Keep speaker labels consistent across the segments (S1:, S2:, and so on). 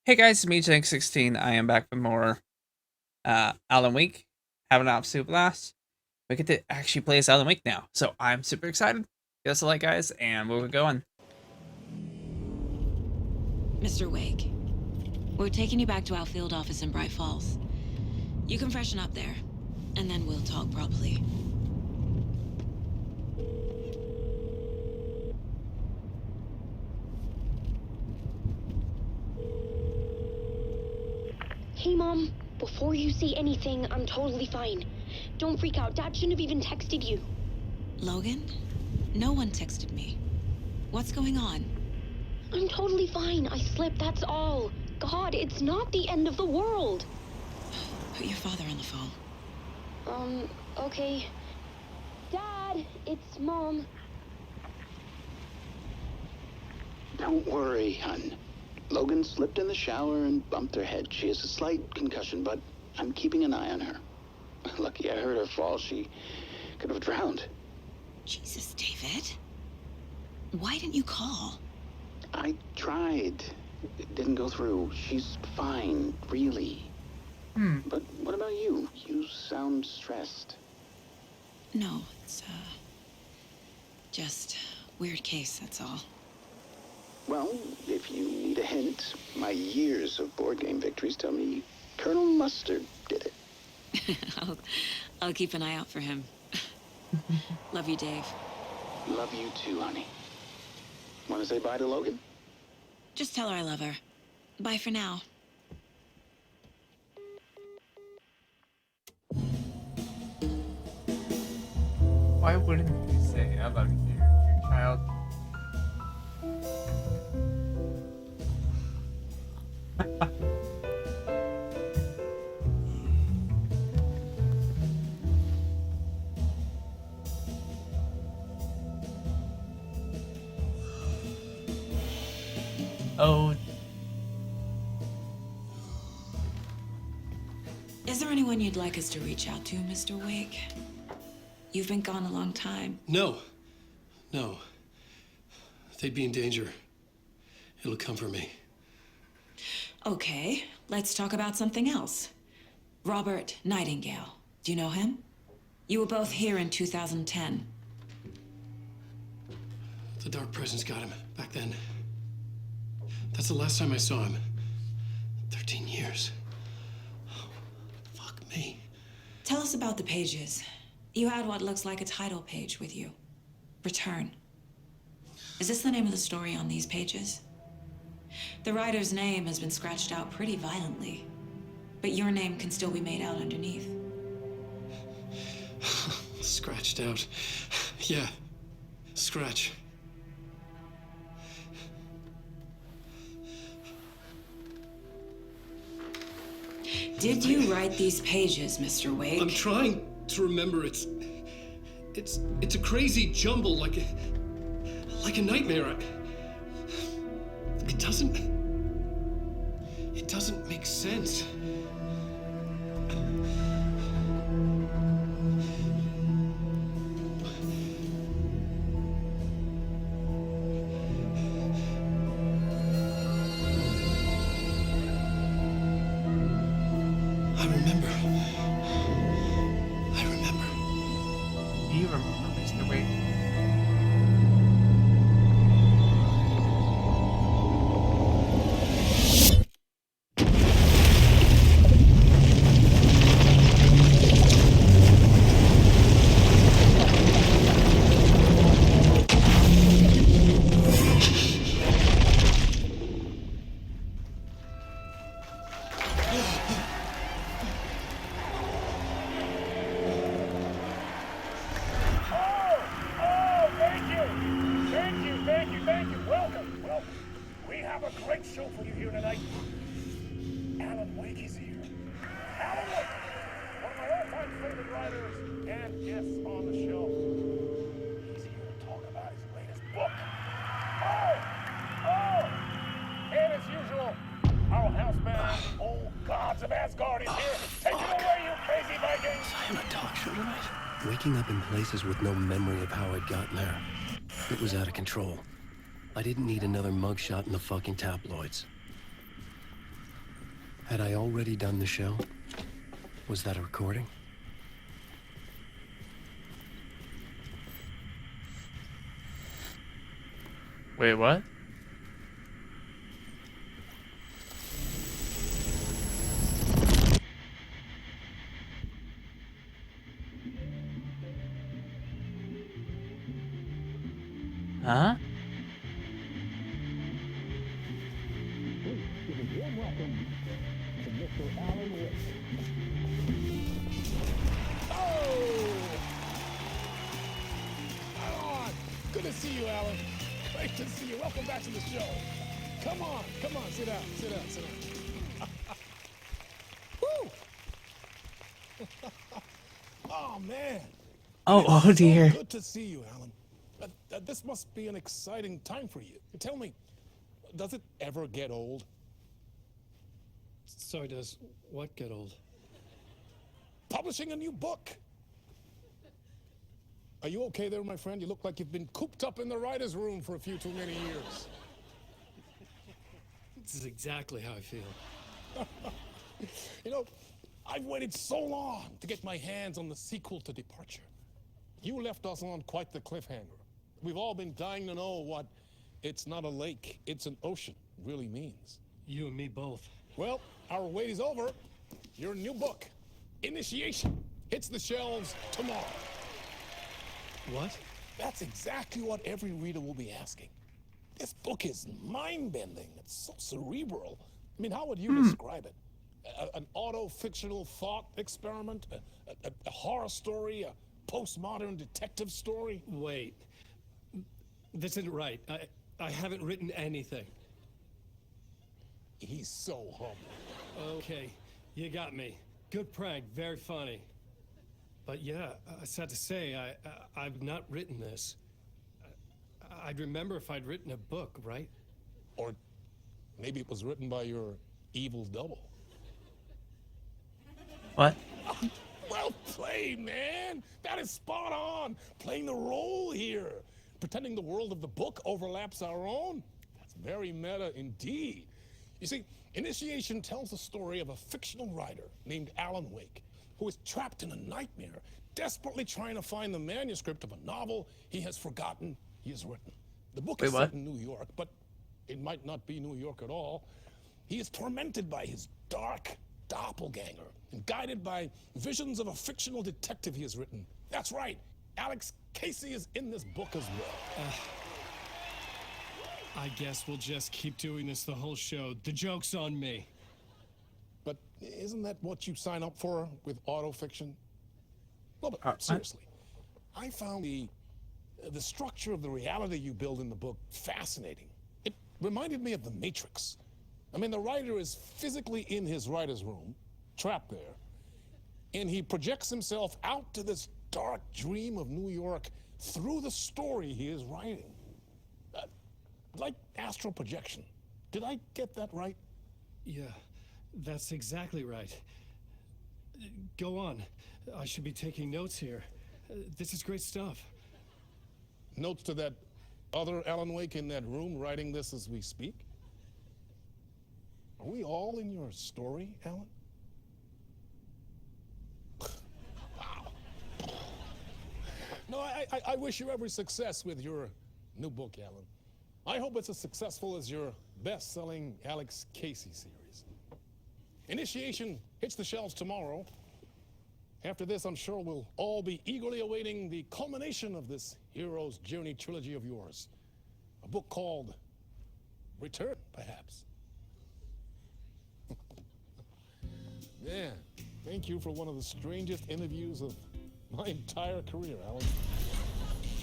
S1: Hey guys, it's me, Jank16. I am back with more Alan Wake. Having an absolute blast. We get to actually play as Alan Wake now, so I'm super excited. Give us a like, guys, and we'll go on.
S2: Mr. Wake, we're taking you back to our field office in Bright Falls. You can freshen up there, and then we'll talk properly.
S3: Hey, Mom. Before you say anything, I'm totally fine. Don't freak out. Dad shouldn't have even texted you.
S2: Logan? No one texted me. What's going on?
S3: I'm totally fine. I slipped, that's all. God, it's not the end of the world.
S2: Put your father on the phone.
S3: Okay. Dad, it's Mom.
S4: Don't worry, hon. Logan slipped in the shower and bumped her head. She has a slight concussion, but I'm keeping an eye on her. Lucky I heard her fall. She could have drowned.
S2: Jesus, David. Why didn't you call?
S4: I tried. It didn't go through. She's fine, really. But what about you? You sound stressed.
S2: No, it's, just weird case, that's all.
S4: Well, if you need a hint, my years of board game victories tell me Colonel Mustard did it.
S2: I'll keep an eye out for him. Love you, Dave.
S4: Love you too, honey. Want to say bye to Logan?
S2: Just tell her I love her. Bye for now.
S1: Why wouldn't you say I love you, your child? Oh.
S2: Is there anyone you'd like us to reach out to, Mr. Wake? You've been gone a long time.
S5: No. They'd be in danger. It'll come for me.
S2: Okay, let's talk about something else. Robert Nightingale. Do you know him? You were both here in 2010.
S5: The Dark Presence got him back then. That's the last time I saw him. 13 years. Oh, fuck me.
S2: Tell us about the pages. You had what looks like a title page with you. Return. Is this the name of the story on these pages? The writer's name has been scratched out pretty violently, but your name can still be made out underneath.
S5: Scratched out. Yeah. Scratch.
S2: Did you write these pages, Mr. Wake?
S5: I'm trying to remember. It's a crazy jumble, like a nightmare. It doesn't make sense. I remember.
S1: Do you remember, Mr. Wake?
S6: Thank you. Welcome. We have a great show for you here tonight. Alan Wake is here. Alan Wake, one of my all-time favorite writers and guests on the show. He's here to talk about his latest book. And as usual, our house band, the old gods of Asgard, is here. Take it away, you crazy Vikings!
S5: I am a talk show tonight. Waking up in places with no memory of how I'd gotten there. It was out of control. I didn't need another mugshot in the fucking tabloids. Had I already done the show? Was that a recording?
S1: Wait, what? Huh?
S6: Good to see you, Alan. Great to see you. Welcome back to the show. Come on, sit down, sit down, sit down. Woo! Oh, man.
S1: Oh
S6: It's
S1: dear.
S6: So good to see you, Alan. This must be an exciting time for you. Tell me, does it ever get old?
S5: So does what get old?
S6: Publishing a new book. Are you okay there, my friend? You look like you've been cooped up in the writer's room for a few too many years.
S5: This is exactly how I feel.
S6: You know, I've waited so long to get my hands on the sequel to Departure. You left us on quite the cliffhanger. We've all been dying to know what "it's not a lake, it's an ocean" really means.
S5: You and me both.
S6: Well, our wait is over. Your new book, Initiation, hits the shelves tomorrow.
S5: What?
S6: That's exactly what every reader will be asking. This book is mind-bending. It's so cerebral. I mean, how would you describe it? An auto-fictional thought experiment? A horror story? A postmodern detective story?
S5: Wait. This isn't right. I haven't written anything.
S6: He's so humble.
S5: Okay, you got me. Good prank, very funny. But yeah, sad to say, I've not written this. I'd remember if I'd written a book, right?
S6: Or maybe it was written by your evil double.
S1: What?
S6: Well played, man. That is spot on. Playing the role here. Pretending the world of the book overlaps our own. That's very meta indeed. You see, Initiation tells the story of a fictional writer named Alan Wake, who is trapped in a nightmare, desperately trying to find the manuscript of a novel he has forgotten he has written. The book is set in New York, but it might not be New York at all. He is tormented by his dark doppelganger and guided by visions of a fictional detective he has written. That's right, Alex Casey is in this book as well.
S5: I guess we'll just keep doing this the whole show. The joke's on me.
S6: But isn't that what you sign up for with autofiction? Well, but seriously, I found the structure of the reality you build in the book fascinating. It reminded me of The Matrix. I mean, the writer is physically in his writer's room, trapped there, and he projects himself out to this dark dream of New York through the story he is writing. Like astral projection. Did I get that right?
S5: Yeah, that's exactly right. Go on. I should be taking notes here. This is great stuff.
S6: Notes to that other Alan Wake in that room writing this as we speak? Are we all in your story, Alan? Wow. No, I wish you every success with your new book, Alan. I hope it's as successful as your best-selling Alex Casey series. Initiation hits the shelves tomorrow. After this, I'm sure we'll all be eagerly awaiting the culmination of this hero's journey trilogy of yours. A book called Return, perhaps. Man, thank you for one of the strangest interviews of my entire career, Alan.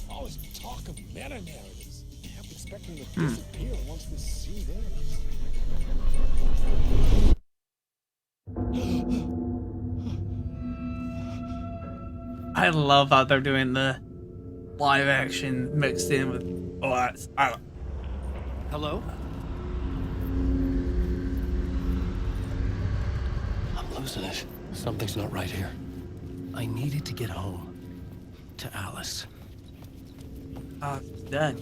S6: All this talk of meta-narratives. I'm expecting to disappear once this scene ends.
S1: I love how they're doing the live action mixed in with. Oh, I don't.
S5: Hello? I'm losing it. Something's not right here. I needed to get home. To Alice.
S1: Oh, it's done.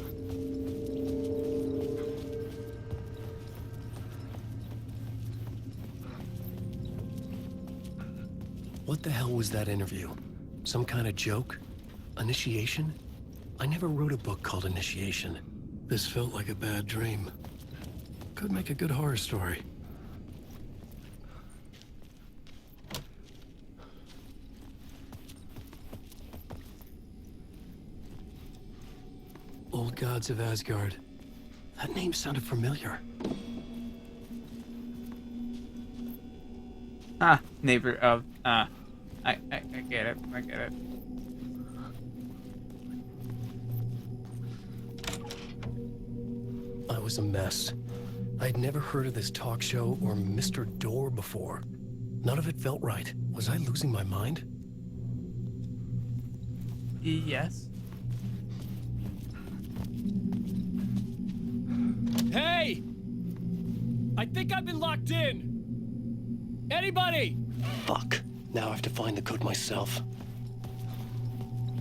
S7: What the hell was that interview? Some kind of joke? Initiation? I never wrote a book called Initiation. This felt like a bad dream. Could make a good horror story. Old Gods of Asgard. That name sounded familiar.
S1: Neighbor of, I get it, I get it.
S7: I was a mess. I'd never heard of this talk show or Mr. Door before. None of it felt right. Was I losing my mind?
S1: Yes.
S5: Hey! I think I've been locked in! Anybody?
S7: Fuck. Now I have to find the code myself.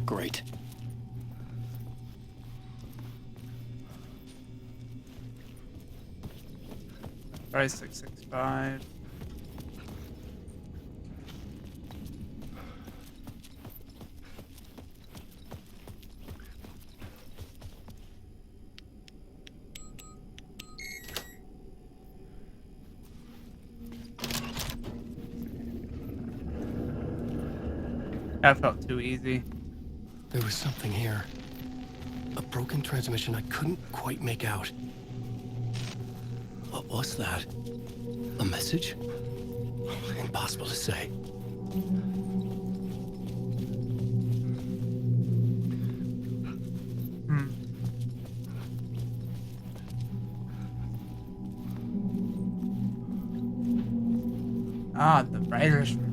S7: Great.
S1: Price 665. That felt too easy.
S7: There was something here. A broken transmission I couldn't quite make out. What was that? A message? Impossible to say.
S1: Ah, the writer's room.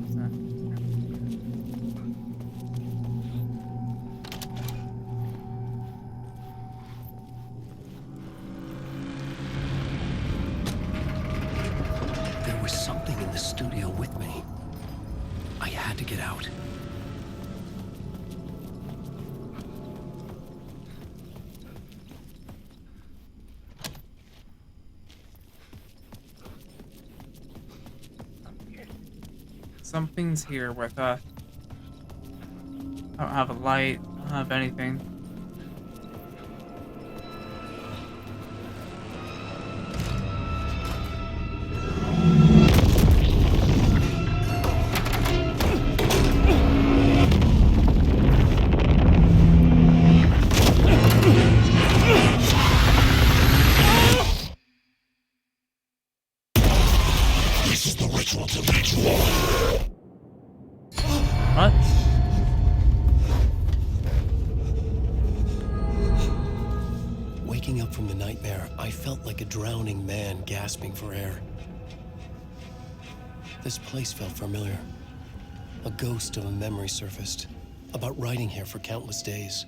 S7: There was something in the studio with me. I had to get out.
S1: Something's here with us. I don't have a light. I don't have anything. What?
S7: Waking up from the nightmare, I felt like a drowning man gasping for air. This place felt familiar. A ghost of a memory surfaced, about writing here for countless days.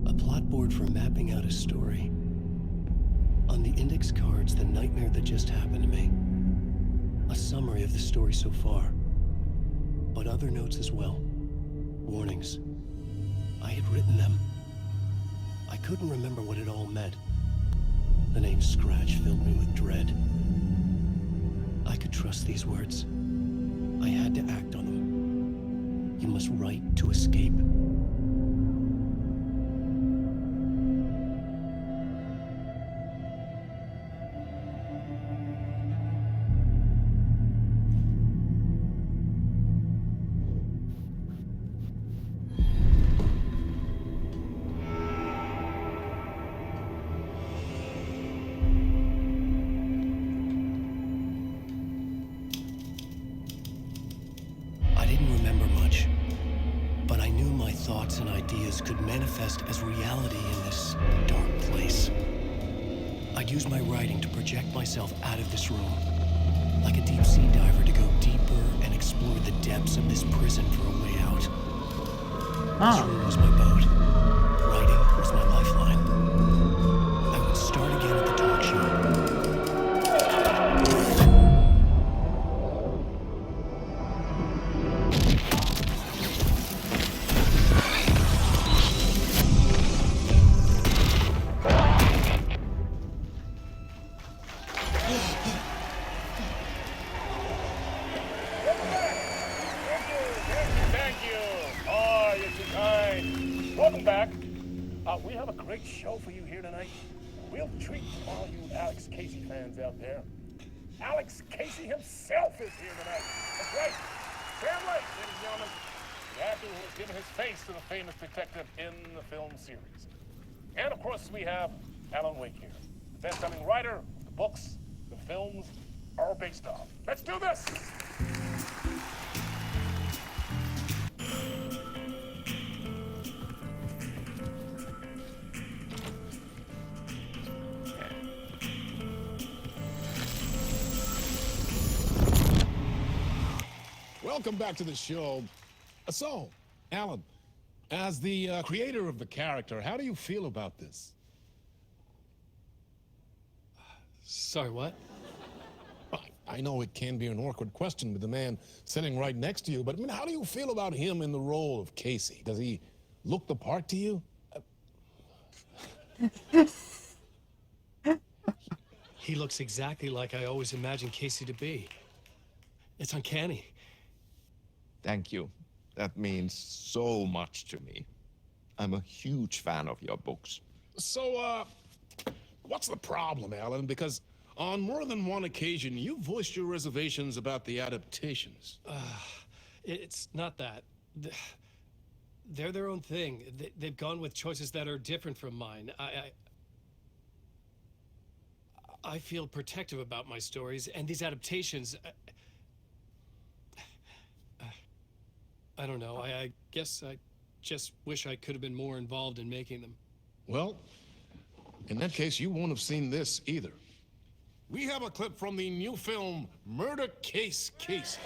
S7: A plot board for mapping out a story. On the index cards, the nightmare that just happened to me. A summary of the story so far. But other notes as well. Warnings. I had written them. I couldn't remember what it all meant. The name Scratch filled me with dread. I could trust these words. I had to act on them. You must write to escape. I didn't remember much, but I knew my thoughts and ideas could manifest as reality in this dark place. I'd use my writing to project myself out of this room, like a deep sea diver to go deeper and explore the depths of this prison for a way out. This room was my boat. Writing was my lifeline. I would start again at the talk show.
S6: welcome back. We have a great show for you here tonight. Real treat for all you Alex Casey fans out there. Alex Casey himself is here tonight. That's right. Sam Lake, ladies and gentlemen. The actor who has given his face to the famous detective in the film series. And of course, we have Alan Wake here, the best-selling writer of the books the films are based on. Let's do this!
S8: Welcome back to the show. So, Alan, as the creator of the character, how do you feel about this?
S5: Sorry, what?
S8: I know it can be an awkward question with the man sitting right next to you, but I mean, how do you feel about him in the role of Casey? Does he look the part to you?
S5: He looks exactly like I always imagined Casey to be. It's uncanny.
S9: Thank you. That means so much to me. I'm a huge fan of your books.
S8: So, what's the problem, Alan? Because on more than one occasion, you voiced your reservations about the adaptations.
S5: It's not that. They're their own thing. They've gone with choices that are different from mine. I feel protective about my stories, and these adaptations... I don't know. I guess I just wish I could have been more involved in making them.
S8: Well, in that case, you won't have seen this either. We have a clip from the new film, Murder Case Casey.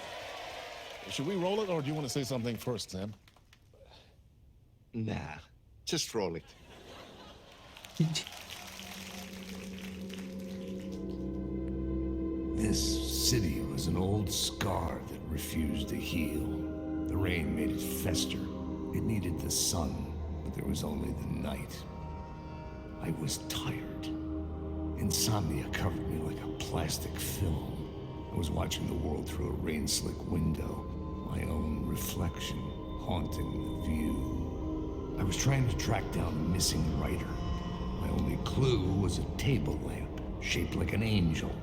S8: Should we roll it, or do you want to say something first, Sam?
S9: Nah, just roll it.
S10: This city was an old scar that refused to heal. The rain made it fester. It needed the sun, but there was only the night. I was tired. Insomnia covered me like a plastic film. I was watching the world through a rain-slick window, my own reflection haunting the view. I was trying to track down a missing writer. My only clue was a table lamp, shaped like an angel.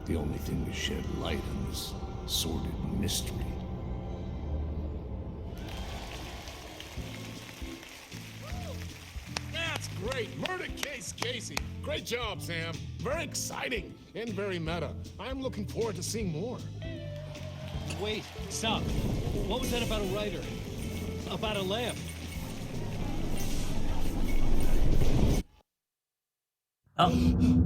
S10: The only thing to shed light on this sordid mystery.
S8: That's great! Murder Case Casey! Great job, Sam. Very exciting and very meta. I'm looking forward to seeing more.
S5: Wait, stop. What was that about a writer? About a lamp?
S1: Oh.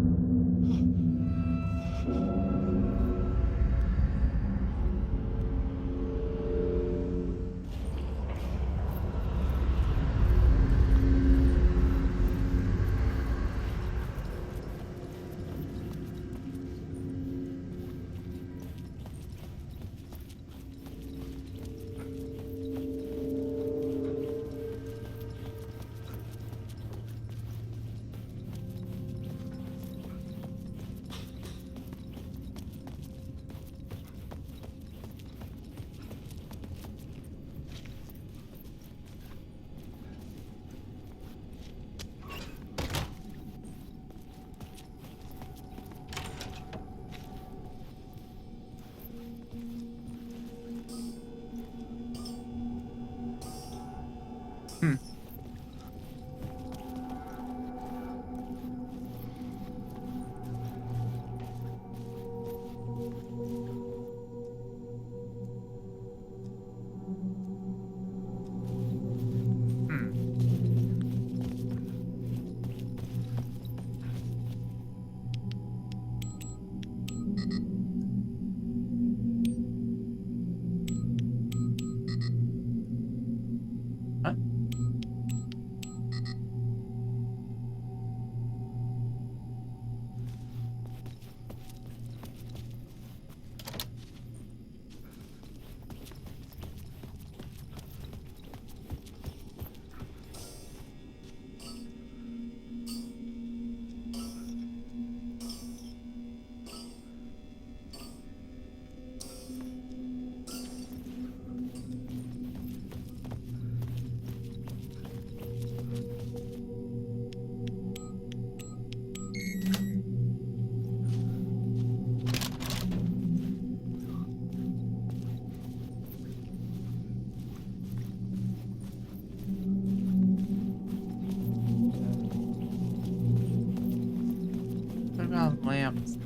S1: lamps.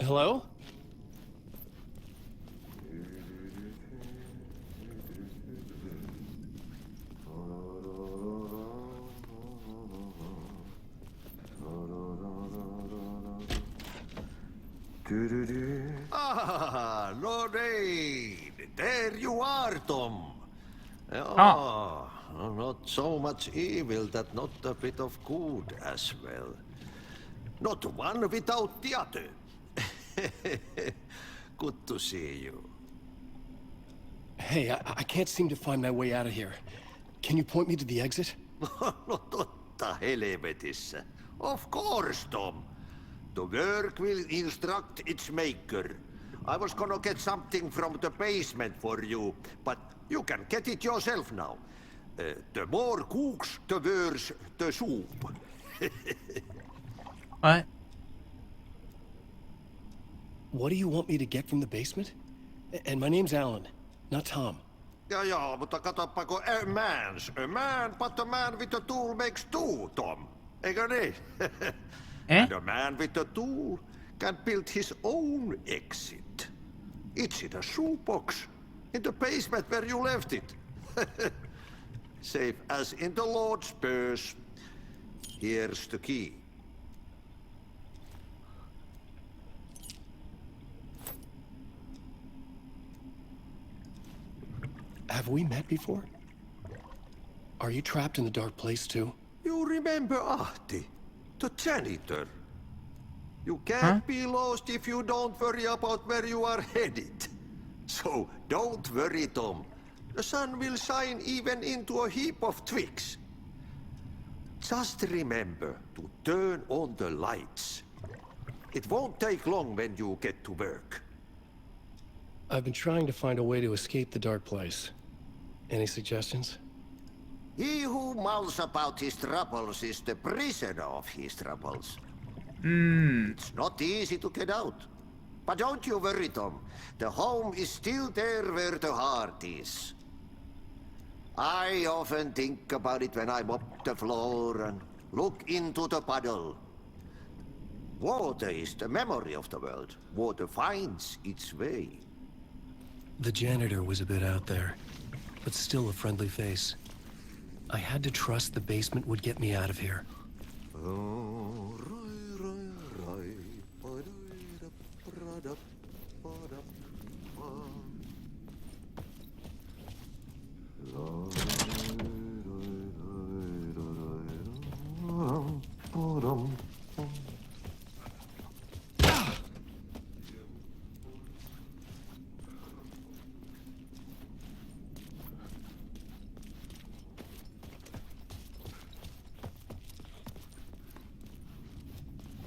S5: Hello?
S10: Ah, Lorraine! There you are, Tom.
S1: Oh.
S10: Not so much evil that not a bit of good as well. Not one without the other. Good to see you.
S7: Hey, I can't seem to find my way out of here. Can you point me to the exit?
S10: No totta helvetissä. Of course, Tom. The work will instruct its maker. I was gonna get something from the basement for you, but you can get it yourself now. The more cooks, the worse the soup.
S1: What?
S7: What do you want me to get from the basement? And my name's Alan, not Tom.
S10: Ja, mutta katoppa kun a man, but a man with a tool makes two, Tom. Eikö niin?
S1: Eh?
S10: And a man with a tool can build his own exit. It's in a shoebox, in the basement where you left it. Safe as in the Lord's purse. Here's the key.
S7: Have we met before? Are you trapped in the dark place too?
S10: You remember Ahti, the janitor? You can't be lost if you don't worry about where you are headed. So don't worry, Tom. The sun will shine even into a heap of twigs. Just remember to turn on the lights. It won't take long when you get to work.
S7: I've been trying to find a way to escape the dark place. Any suggestions?
S10: He who mulls about his troubles is the prisoner of his troubles. It's not easy to get out. But don't you worry, Tom. The home is still there where the heart is. I often think about it when I mop the floor and look into the puddle. Water is the memory of the world. Water finds its way.
S7: The janitor was a bit out there, but still a friendly face. I had to trust the basement would get me out of here.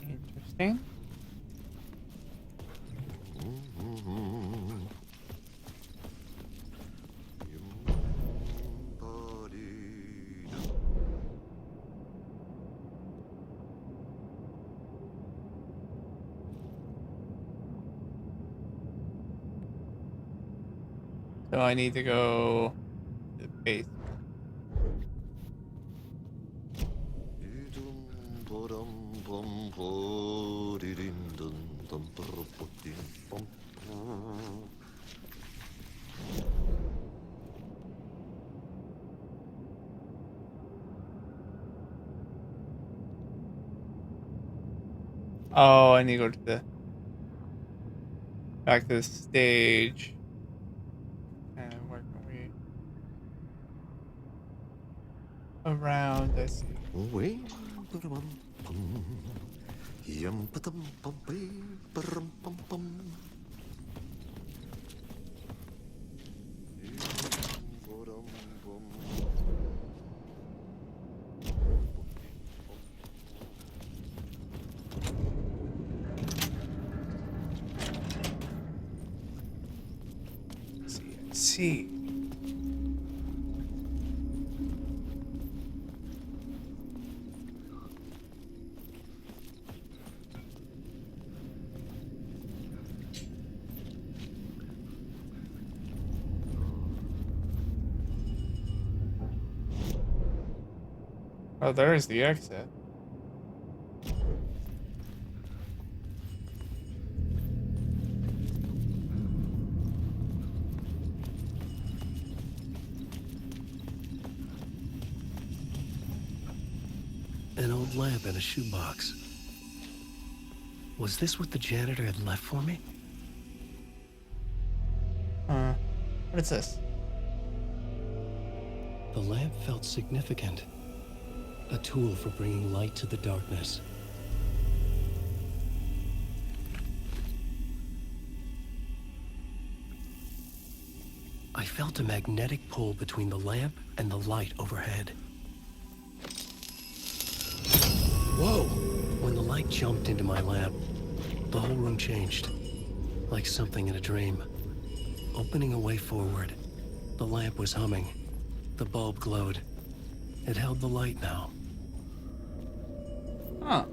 S1: Interesting. So I need to go to the base. Oh, I need to go to the back to the stage. And where can we around? I see. see. Oh, there's the exit.
S7: An old lamp in a shoebox. Was this what the janitor had left for me?
S1: What is this?
S7: The lamp felt significant. A tool for bringing light to the darkness. I felt a magnetic pull between the lamp and the light overhead. Whoa! When the light jumped into my lamp, the whole room changed. Like something in a dream. Opening a way forward, the lamp was humming. The bulb glowed. It held the light now.
S1: Huh.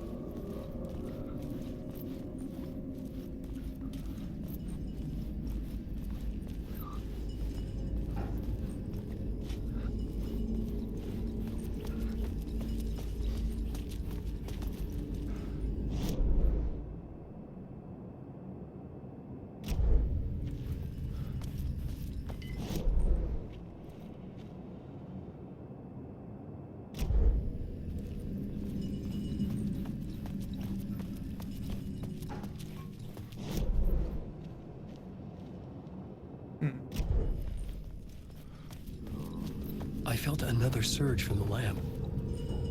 S7: I felt another surge from the lamp.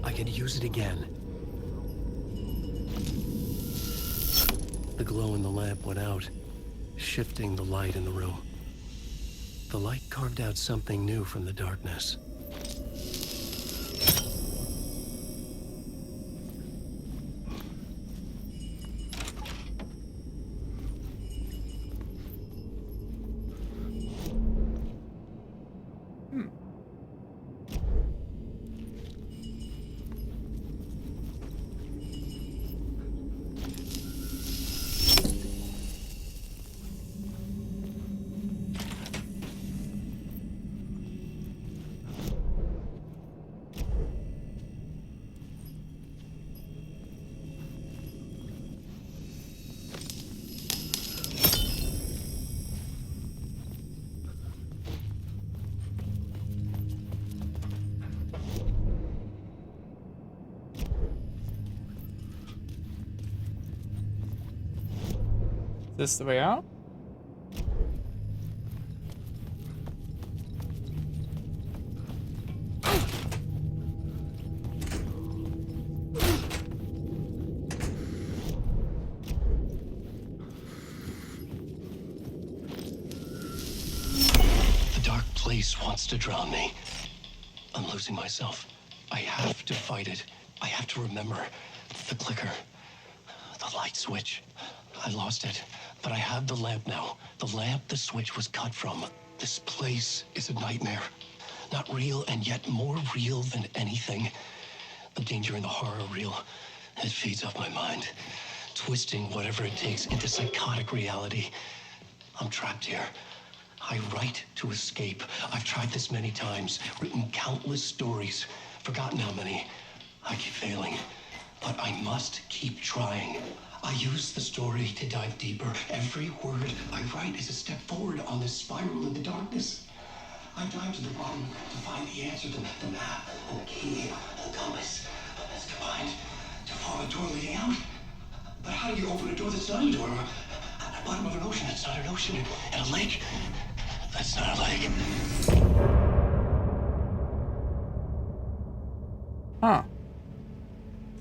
S7: I could use it again. The glow in the lamp went out, shifting the light in the room. The light carved out something new from the darkness.
S1: Is this the way out?
S7: The dark place wants to drown me. I'm losing myself. I have to fight it. I have to remember the clicker, the light switch. I lost it, but I have the lamp now. The lamp the switch was cut from. This place is a nightmare. Not real, and yet more real than anything. The danger and the horror are real. It feeds off my mind, twisting whatever it takes into psychotic reality. I'm trapped here. I write to escape. I've tried this many times, written countless stories, forgotten how many. I keep failing, but I must keep trying. I use the story to dive deeper. Every word I write is a step forward on this spiral in the darkness. I dive to the bottom to find the answer, the map, and the key, and the compass. It's combined to form a door leading out. But how do you open a door that's not a door? At the bottom of an ocean that's not an ocean, and a lake that's not a lake.
S1: Huh.